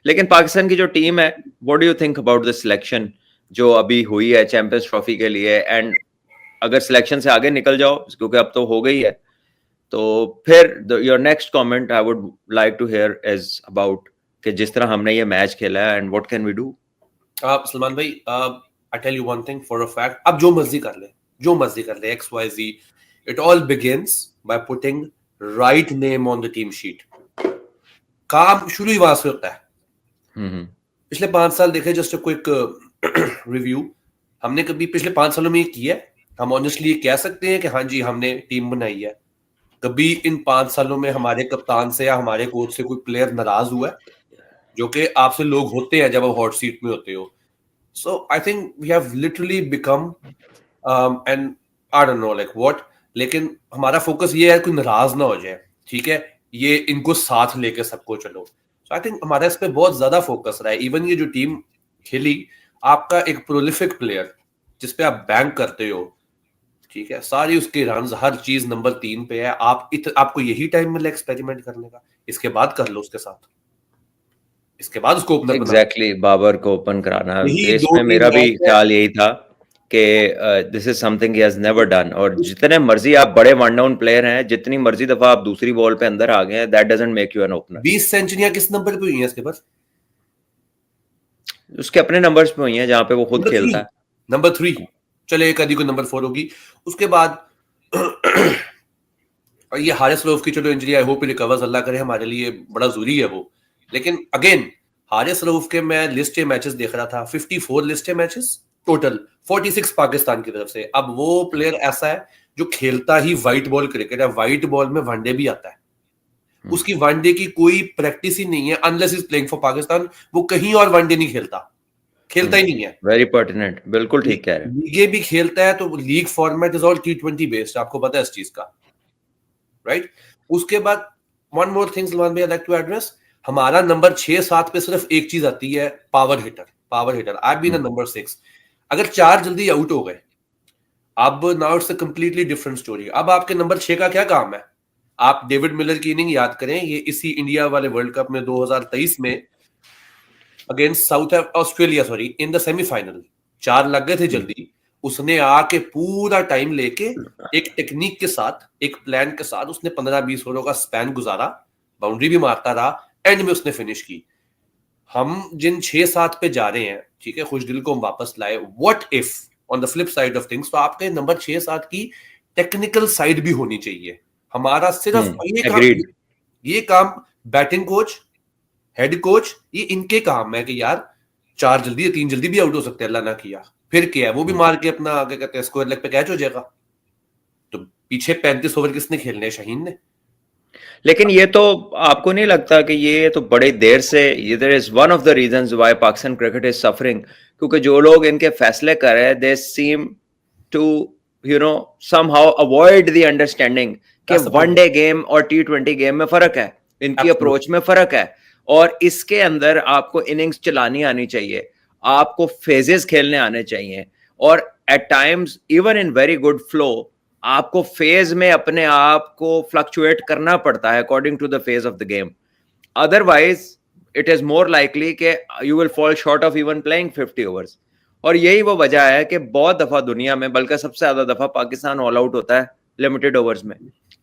लेकिन पाकिस्तान की जो टीम है, what do you think about the selection जो अभी हुई है चैंपियंस ट्रॉफी के लिए? एंड अगर सिलेक्शन से आगे निकल जाओ, क्योंकि अब तो हो गई है, तो फिर your next comment I would like to hear is about कि जिस तरह हमने ये मैच खेला है and what can we do? Salman भाई, I tell you one thing for a fact, अब जो मर्जी कर ले XYZ, it all begins by putting right name on the team sheet. काम शुरू ही वहां से होता है। पिछले 5 साल देखे, जस्ट अ क्विक रिव्यू, हमने कभी पिछले 5 सालों में ये किया है? हम ऑनेस्टली ये कह सकते हैं कि हाँ जी हमने टीम बनाई है? कभी इन 5 सालों में हमारे कप्तान से या हमारे कोच से कोई प्लेयर नाराज हुआ है? जो कि आपसे लोग होते हैं जब आप हॉट सीट में होते हो। So I think we have literally become and I don't know like what, लेकिन हमारा फोकस ये है कोई नाराज ना हो जाए, ठीक है, ये इनको साथ लेके सबको चलो। सो आई थिंक हमारा इस पे बहुत ज्यादा फोकस रहा है। इवन ये जो टीम खेली, आपका एक प्रोलिफिक प्लेयर जिसपे आप बैंक करते हो, ठीक है, सारी उसके रन्स हर चीज नंबर 3 पे है। आपको यही टाइम मिला एक्सपेरिमेंट करने का, इसके बाद कर लो उसके साथ, इसके बाद उसको ओपनर बना। एग्जैक्टली, बाबर को ओपन कराना, यही इसमें 2-3 मेरा भी मैच है। ख्याल यही था कि this is something he has never done. और जितने मर्जी आप बड़े वन डाउन प्लेयर हैं, जितनी मर्जी दफा आप दूसरी बॉल पे अंदर आ गए हैं, that doesn't make you an opener. 20 सेंचुरियां किस नंबर पे हुई हैं इसके पास? उसके अपने नंबर्स पे हुई हैं जहां पे वो खुद नंबर 3, खेलता है। नंबर 3, चले एक आदि को नंबर 4 होगी। उसके बाद और ये हारिस रऊफ की चलो इंजरी, आई होप रिकवर्स, अल्लाह करे, हमारे लिए बड़ा जरूरी है वो। लेकिन अगेन हारिस रऊफ के मैं लिस्ट ए मैचेस देख रहा था, 54 list A matches total, 46 Pakistan की तरफ से। अब वो प्लेयर ऐसा है जो खेलता ही व्हाइट बॉल क्रिकेट है, व्हाइट बॉल में वनडे भी आता है, उसकी वनडे की कोई प्रैक्टिस ही नहीं है unless is playing for Pakistan. वो कहीं और वनडे नहीं खेलता ही नहीं है। वेरी पर्टिनेंट, बिल्कुल ठीक कह रहे हैं। लीगे भी खेलता है तो league format is all T20 based, आपको पता है इस चीज का, राइट? उसके बाद वन मोर थिंग सलमान भाई, आई लाइक टू एड्रेस, हमारा नंबर 6-7 पे सिर्फ एक चीज आती है, power hitter. I been a number 6। अगर 4 जल्दी आउट हो गए, अब now it's a completely different story. अब आपके नंबर 6 का क्या काम है? आप डेविड मिलर की इनिंग याद करें, ये इसी इंडिया वाले वर्ल्ड कप में 2023 में against south Australia, sorry, in the semifinal 4 लग गए थे जल्दी, उसने आके पूरा टाइम लेके एक टेक्निक के साथ, एक प्लान के साथ उसने 15-20 ओवरों का स्पैन गुजारा, बाउंड्री भी मारता रहा, एंड में उसने फिनिश की। हम जिन 6-7 पे जा रहे हैं, ठीक है, खुशदिल को हम वापस लाए, what if on the flip side of things, तो आपके नंबर 6-7 की टेक्निकल साइड भी होनी चाहिए। हमारा सिर्फ एग्रीड। ये काम बैटिंग कोच, हेड कोच, ये इनके काम है कि यार 4 जल्दी या 3 जल्दी भी आउट हो सकते हैं, अल्लाह ना किया, फिर क्या है, वो भी मार के अपना आगे कहते हैं स्क्वायर लेग पे कैच हो जाएगा। तो पीछे 35 ओवर किसने खेलने हैं? शाहीन ने। लेकिन ये तो आपको नहीं लगता कि ये तो बड़े देर से, ये there is one of the reasons why Pakistan cricket is suffering, क्योंकि जो लोग इनके फैसले कर रहे हैं, they seem to somehow avoid the understanding कि वनडे गेम और T20 गेम में फर्क है, इनकी अप्रोच में फर्क है, और इसके अंदर आपको इनिंग्स चलानी आनी चाहिए, आपको फेजेस खेलने आने चाहिए, और at times even in very good flow आपको फेज में अपने आप को फ्लक्चुएट करना पड़ता है according to the phase of the game. Otherwise it is more likely कि you will fall short of even playing 50 overs. और यही वो वजह है कि बहुत दफा दुनिया में, बल्कि सबसे ज्यादा दफा पाकिस्तान ऑल आउट होता है लिमिटेड ओवर्स में,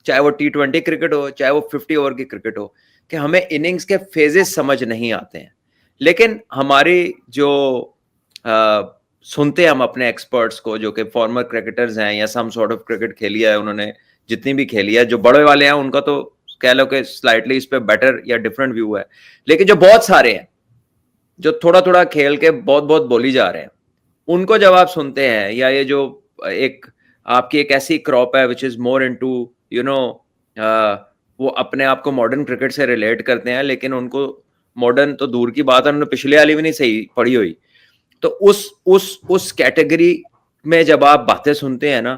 चाहे वो T20 क्रिकेट हो, चाहे वो 50 ओवर की क्रिकेट हो, कि हमें इनिंग्स के फेजेस समझ नहीं आते हैं। लेकिन हमारी जो सुनते हैं हम अपने एक्सपर्ट्स को, जो कि फॉर्मर क्रिकेटर्स हैं या सम सॉर्ट ऑफ क्रिकेट खेली है उन्होंने, जितनी भी खेली है, जो बड़े वाले हैं उनका तो कह लो कि स्लाइटली इस पे बेटर या डिफरेंट व्यू है, लेकिन जो बहुत सारे हैं जो थोड़ा थोड़ा खेल के बहुत बहुत बोली जा रहे हैं, उनको जब आप सुनते हैं, या ये जो एक आपकी एक ऐसी क्रॉप है विच इज मोर इनटू वो अपने आप को मॉडर्न क्रिकेट से रिलेट करते हैं, लेकिन उनको मॉडर्न तो दूर की बात है, उन्होंने पिछले वाली भी नहीं सही पढ़ी हुई, तो उस कैटेगरी में जब आप बातें सुनते हैं ना,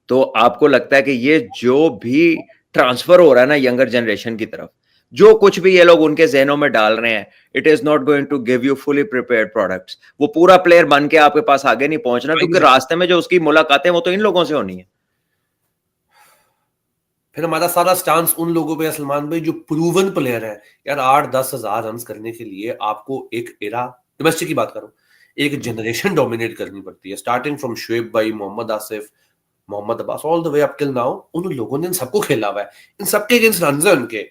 तो आपको लगता है कि ये जो भी ट्रांसफर हो रहा है ना यंगर जनरेशन की तरफ, जो कुछ भी ये लोग उनके जहनों में डाल रहे हैं, it is not going to give you fully prepared products. वो पूरा प्लेयर बन के आपके पास आगे नहीं पहुंचना, क्योंकि रास्ते में जो उसकी मुलाकातें वो तो इन लोगों से होनी है। फिर हमारा सारा स्टांस उन लोगों पे है सलमान भाई जो प्रूवन प्लेयर है। यार 8-10 हजार रन करने के लिए आपको एक एरा, डोमेस्टिक की बात करो, एक जनरेशन डोमिनेट करनी पड़ती है, स्टार्टिंग फ्रॉम शुएब भाई, Mohammad Asif, Mohammad Abbas, all the way up till now. उन लोगों ने इन सबको खेला हुआ है, इन सबके अगेंस्ट रन है उनके।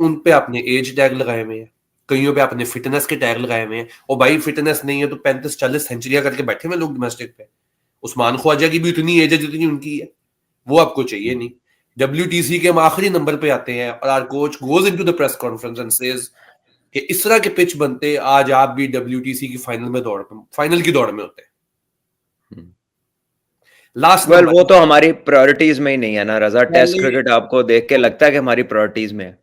उन पे आपने एज टैग लगाए हुए हैं, कईयों पे आपने फिटनेस के टैग लगाए हुए हैं। और भाई फिटनेस नहीं है तो 35-40 सेंचुरियां करके बैठे हुए लोग डोमेस्टिक पे। उस्मान ख्वाजा की भी उतनी एज है जितनी उनकी है, वो आपको चाहिए नहीं। WTC के हम आखिरी नंबर पे आते हैं और our coach goes into the press conference and says कि इस तरह के पिच बनते आज आप भी WTC की फाइनल की दौड़ में होते हैं। लास्ट वेल नंबर वो तो हमारी प्रायोरिटीज में ही नहीं है ना रजा। टेस्ट पहले क्रिकेट आपको देख के लगता है कि हमारी प्रायोरिटीज में है?